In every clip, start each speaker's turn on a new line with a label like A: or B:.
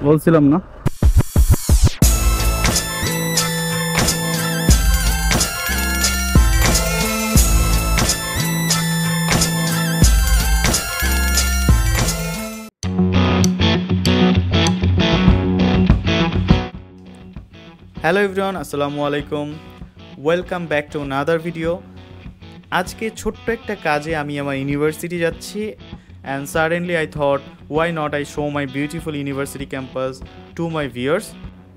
A: বলছিলাম না।
B: Hello everyone, আসসালামু আলাইকুম। Welcome back to another video. আজকে ছোট্ট একটা কাজে আমি আমার ইউনিভার্সিটি যাচ্ছি, and suddenly I thought why not I show my beautiful university campus to my viewers.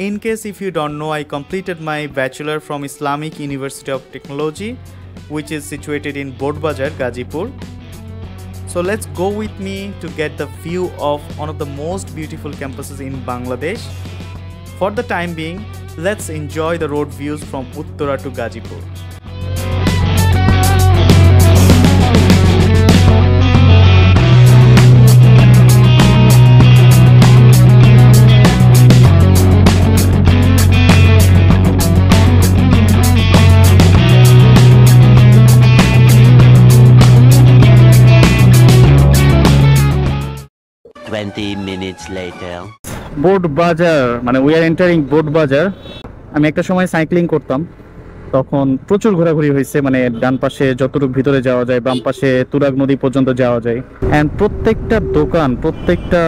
B: In case if you don't know, I completed my bachelor from Islamic University of Technology, which is situated in Bodhbazar, Gazipur. So let's go with me to get the view of one of the most beautiful campuses in Bangladesh. For the time being, let's enjoy the road views from Uttara to Gazipur.
C: Minutes later.
A: Boardbazar, মানে we are entering Boardbazar. আমি একটা সময় cycling করতাম, তখন প্রচুর ঘোরাঘুরি হয়েছে। মানে ডান পাশে যতটুকু ভিতরে যাওয়া যায়, বাম পাশে তুরাগ নদী পর্যন্ত যাওয়া যায়। অ্যান্ড প্রত্যেকটা দোকান, প্রত্যেকটা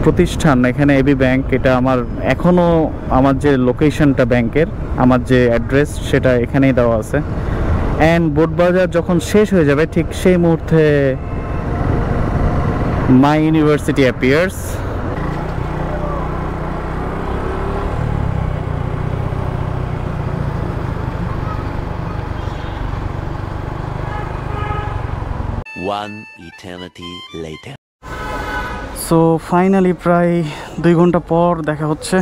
A: প্রতিষ্ঠান, এখানে এবি ব্যাংক, এটা আমার এখনও আমার যে লোকেশনটা ব্যাংকের, আমার যে অ্যাড্রেস, সেটা এখানেই দেওয়া আছে। অ্যান্ড বোর্ডবাজার যখন শেষ হয়ে যাবে, ঠিক সেই মুহূর্তে my university appears.
C: One eternity later.
A: So finally প্রায় 2 ঘন্টা পর দেখা হচ্ছে।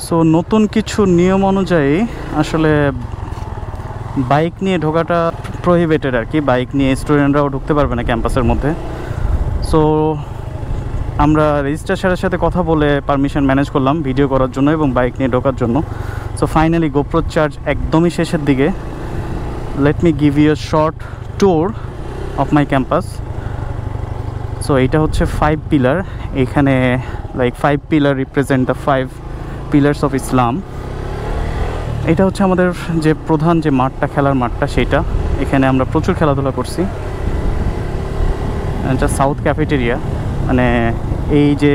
A: সো নতুন কিছু নিয়ম অনুযায়ী আসলে বাইক নিয়ে ঢোকাটা প্রহিবিটেড আর কি। বাইক নিয়ে স্টুডেন্টরাও ঢুকতে পারবে না ক্যাম্পাসের মধ্যে। সো আমরা রেজিস্ট্রারের সাথে কথা বলে পারমিশন ম্যানেজ করলাম ভিডিও করার জন্য এবং বাইক নিয়ে ঢোকার জন্য। সো ফাইনালি গোপ্রো চার্জ একদমই শেষের দিকে। Let me give you a short tour of my campus. So এইটা হচ্ছে 5 পিলার। এখানে like 5 pillar represent the 5 pillars of Islam. এটা হচ্ছে আমাদের যে প্রধান যে মাঠটা, খেলার মাঠটা, সেইটা। এখানে আমরা প্রচুর খেলাধুলা করছি। এটা সাউথ ক্যাফেটেরিয়া, মানে এই যে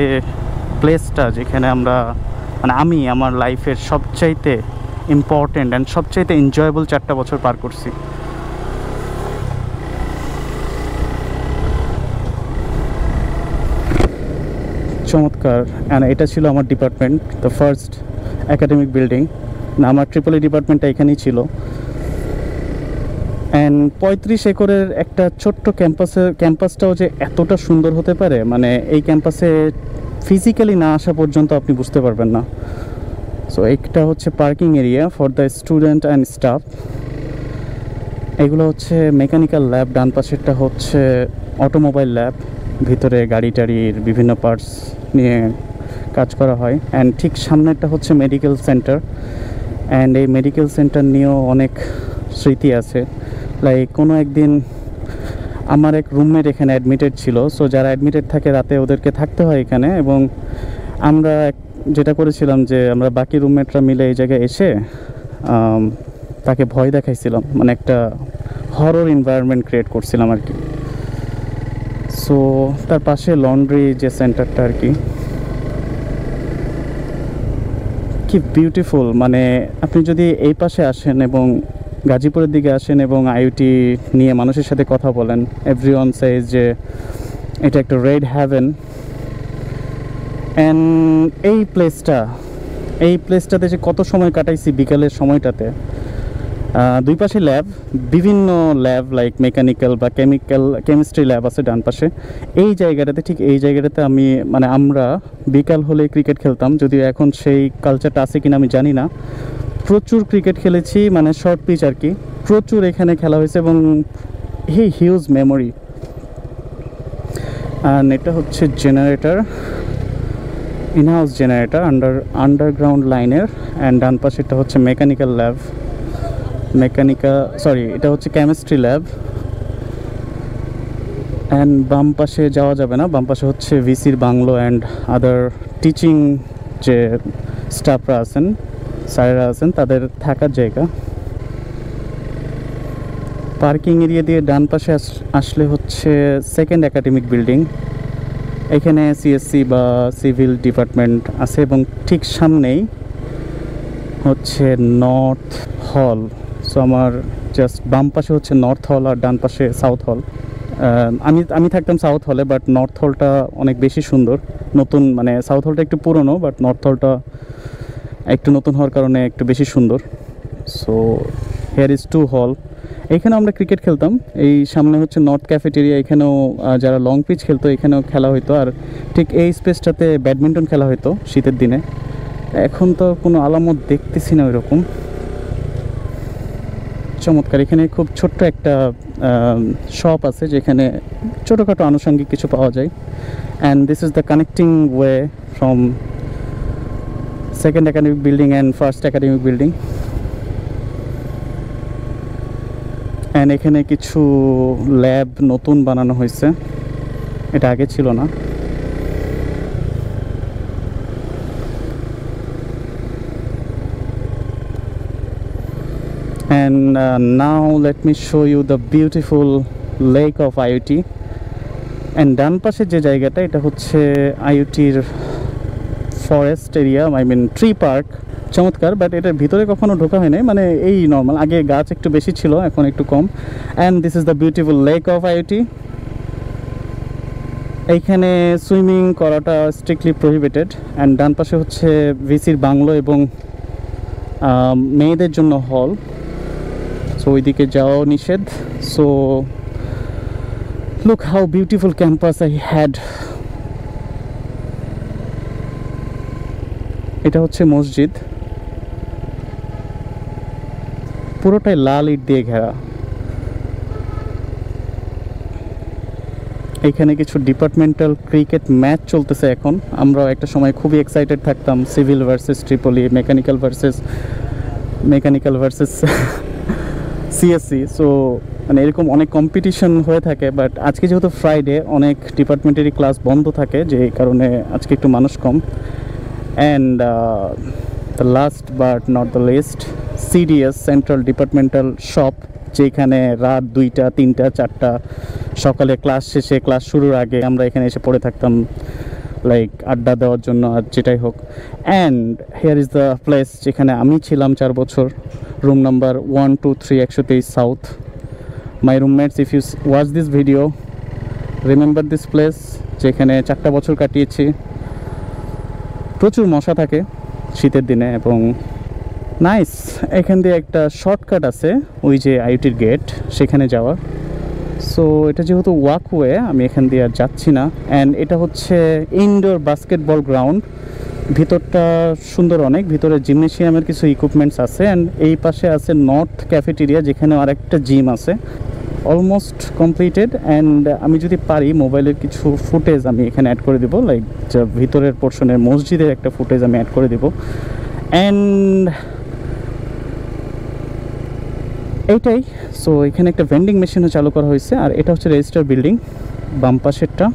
A: প্লেসটা যেখানে আমরা, মানে আমি আমার লাইফের সবচাইতে ইম্পর্টেন্ট অ্যান্ড সবচাইতে এনজয়েবল 4টা বছর পার করছি। চমৎকার। অ্যান্ড এটা ছিল আমার department, the first academic building. না, আমার ট্রিপল ডিপার্টমেন্টটা এখানেই ছিল। অ্যান্ড 35 একরের একটা ছোট্ট ক্যাম্পাসটাও যে এতটা সুন্দর হতে পারে, মানে এই ক্যাম্পাসে ফিজিক্যালি না আসা পর্যন্ত আপনি বুঝতে পারবেন না। সো একটা হচ্ছে parking area for the student and staff. এগুলো হচ্ছে মেকানিক্যাল ল্যাব। ডান পাশেরটা হচ্ছে অটোমোবাইল ল্যাব, ভিতরে গাড়ি টাড়ির বিভিন্ন পার্টস নিয়ে কাজ করা হয়। অ্যান্ড ঠিক সামনেরটা হচ্ছে মেডিকেল সেন্টার। অ্যান্ড এই মেডিকেল সেন্টার নিয়েও অনেক স্মৃতি আছে। লাইক কোনো একদিন আমার এক রুমমেট এখানে অ্যাডমিটেড ছিল। সো যারা অ্যাডমিটেড থাকে রাতে, ওদেরকে থাকতে হয় এখানে। এবং আমরা যেটা করেছিলাম যে আমরা বাকি রুমমেটরা মিলে এই জায়গায় এসে তাকে ভয় দেখাইছিলাম, মানে একটা হরর এনভায়রনমেন্ট ক্রিয়েট করছিলাম আর কি। সো তার পাশে লন্ড্রি যে সেন্টারটা আর কি, কি বিউটিফুল। মানে আপনি যদি এই পাশে আসেন এবং গাজীপুরের দিকে আসেন এবং আইওটি নিয়ে মানুষের সাথে কথা বলেন, এভরিওয়ান সেজ যে এটা একটা রেড হ্যাভেন। অ্যান্ড এই প্লেসটাতে যে কত সময় কাটাইছি বিকালের সময়টাতে। 2 পাশে ল্যাব, বিভিন্ন ল্যাব, লাইক মেকানিক্যাল বা কেমিস্ট্রি ল্যাব আছে ডান পাশে। এই জায়গাটাতে, ঠিক এই জায়গাটাতে আমরা বিকাল হলে ক্রিকেট খেলতাম। যদিও এখন সেই কালচারটা আছে কিনা আমি জানি না। প্রচুর ক্রিকেট খেলেছি, মানে শর্ট পিচ আর কি। প্রচুর এখানে খেলা হয়েছে এবং হিউজ মেমোরি। অ্যান্ড এটা হচ্ছে জেনারেটর, ইনহাউস জেনারেটর আন্ডারগ্রাউন্ড লাইনের। অ্যান্ড ডান পাশে এটা হচ্ছে মেকানিক্যাল ল্যাব, এটা হচ্ছে কেমিস্ট্রি ল্যাব। অ্যান্ড বাম পাশে যাওয়া যাবে না, বাম পাশে হচ্ছে ভিসির বাংলো অ্যান্ড আদার টিচিং যে স্টাফরা আছেন, স্যারেরা আছেন, তাদের থাকার জায়গা। পার্কিং এরিয়া দিয়ে ডান পাশে আসলে হচ্ছে সেকেন্ড একাডেমিক বিল্ডিং। এখানে সিএসসি বা সিভিল ডিপার্টমেন্ট আছে এবং ঠিক সামনেই হচ্ছে নর্থ হল। সো আমার জাস্ট বাম পাশে হচ্ছে নর্থ হল আর ডান পাশে সাউথ হল। আমি থাকতাম সাউথ হলে, বাট নর্থ হলটা অনেক বেশি সুন্দর, নতুন, মানে সাউথ হলটা একটু পুরনো বাট নর্থ হলটা একটু নতুন হওয়ার কারণে একটু বেশি সুন্দর। সো হেয়ার ইজ টু হল। এইখানে আমরা ক্রিকেট খেলতাম। এই সামনে হচ্ছে নর্থ ক্যাফেটেরিয়া, এখানেও যারা লং পিচ খেলতো এখানেও খেলা হতো। আর ঠিক এই স্পেসটাতে ব্যাডমিন্টন খেলা হতো শীতের দিনে। এখন তো কোনো আলামত দেখতেছি না ওইরকম। চমৎকার। এখানে খুব ছোট্ট একটা শপ আছে যেখানে ছোটোখাটো আনুষঙ্গিক কিছু পাওয়া যায়। And this is the connecting way from second academic building and first academic building. And এখানে কিছু ল্যাব নতুন বানানো হয়েছে, এটা আগে ছিল না। And now let me show you the beautiful lake of IUT. And ডান পাশে যে জায়গাটা, এটা হচ্ছে IUTর forest area, I mean tree park. চমৎকার, বাট এটার ভিতরে কখনো ঢোকা হয় নাই, মানে এই নর্মাল। আগে গাছ একটু বেশি ছিল, এখন একটু কম। And this is the beautiful lake of IUT। এইখানে সুইমিং করাটা স্ট্রিক্টলি প্রহিবিটেড। অ্যান্ড ডান পাশে হচ্ছে ভিসির বাংলো এবং মেয়েদের জন্য হল। সো ওইদিকে যাওয়াও নিষেধ। So look how beautiful campus I had. এটা হচ্ছে মসজিদ, পুরোটাই লাল ইট দিয়ে ঘেরা। এখানে কিছু ডিপার্টমেন্টাল ক্রিকেট ম্যাচ চলতেছে এখন। আমরাও একটা সময় খুবই এক্সাইটেড থাকতাম, civil versus Tripoli, mechanical versus CSC. So মানে এরকম অনেক কম্পিটিশন হয়ে থাকে। বাট আজকে যেহেতু ফ্রাইডে, অনেক ডিপার্টমেন্টারি ক্লাস বন্ধ থাকে, যে কারণে আজকে একটু মানুষ কম। And the last but not the least, CDS, central departmental shop, যেখানে রাত 2টা, 3টা, 4টা সকালে ক্লাস শেষে, ক্লাস শুরুর আগে আমরা এখানে এসে পড়ে থাকতাম, লাইক আড্ডা দেওয়ার জন্য আর যেটাই হোক। And here is the place যেখানে আমি ছিলাম 4 বছর, room number 123, 123 south. My roommates, if you watch this video, remember this place, যেখানে 4টা বছর কাটিয়েছি। প্রচুর মশা থাকে শীতের দিনে এবং নাইস। এখান দিয়ে একটা শর্টকাট আছে, ওই যে IUTর গেট, সেখানে যাওয়ার। সো এটা যেহেতু ওয়াকওয়ে, আমি এখান দিয়ে আর যাচ্ছি না। অ্যান্ড এটা হচ্ছে ইনডোর বাস্কেটবল গ্রাউন্ড। ভিতরটা সুন্দর অনেক, ভিতরে জিমনেশিয়ামের কিছু ইকুইপমেন্টস আছে। অ্যান্ড এই পাশে আছে নর্থ ক্যাফেটেরিয়া, যেখানে আরেকটা জিম আছে। Almost completed. অ্যান্ড আমি যদি পারি মোবাইলের কিছু ফুটেজ আমি এখানে অ্যাড করে দেবো, লাইক যা ভিতরের পোর্শনের মসজিদের একটা ফুটেজ আমি অ্যাড করে দেবো। অ্যান্ড এইটাই। সো এখানে একটা ভেন্ডিং মেশিনও চালু করা হয়েছে। আর এটা হচ্ছে রেজিস্টার বিল্ডিং, বাম পাশেরটা।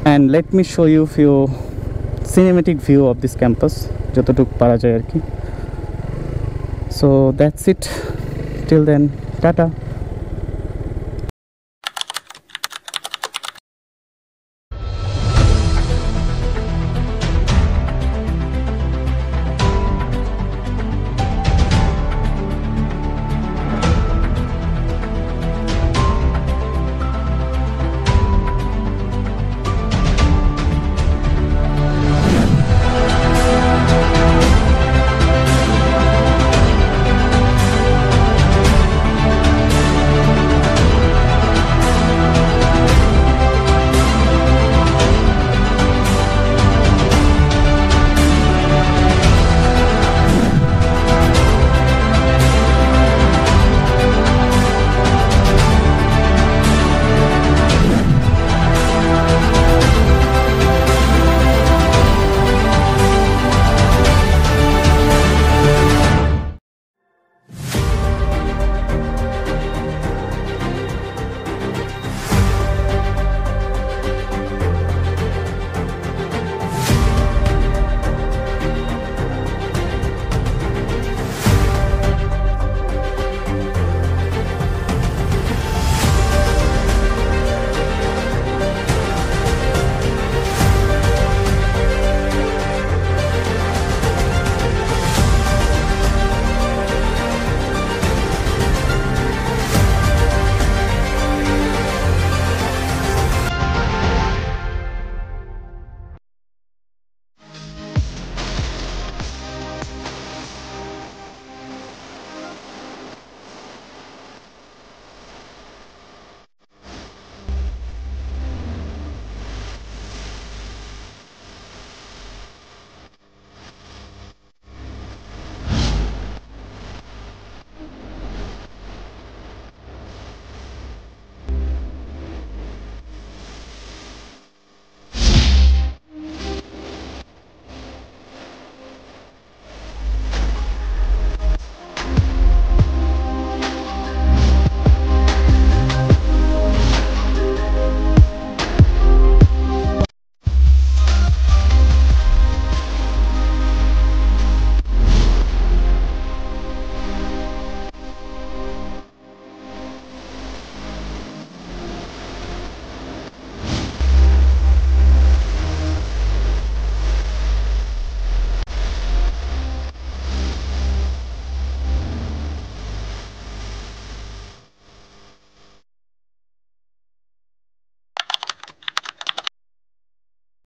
A: And let me show you few cinematic view of this campus, যতটুকু পারা যায় আর কি। So that's it, till then, tata.